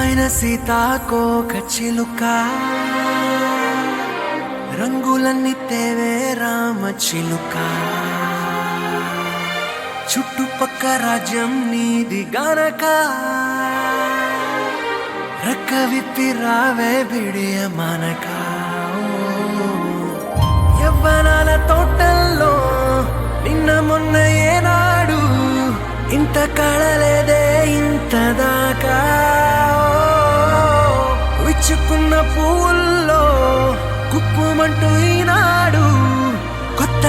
అందమైన సీతాకోక చిలుక రంగులన్నీ తేవే రామ చిలుక చుట్టుపక్క రాజ్యం నీది గనక రెక్క విప్పి రావే బిడియ మనక యవ్వనాల తోటల్లో నిన్న మొన్న ఏనాడు ఇంత కళలేదే ఇంత దాకా విచ్చుకున్న పూల్లో కుప్పుమంటూ ఈనాడు కొత్త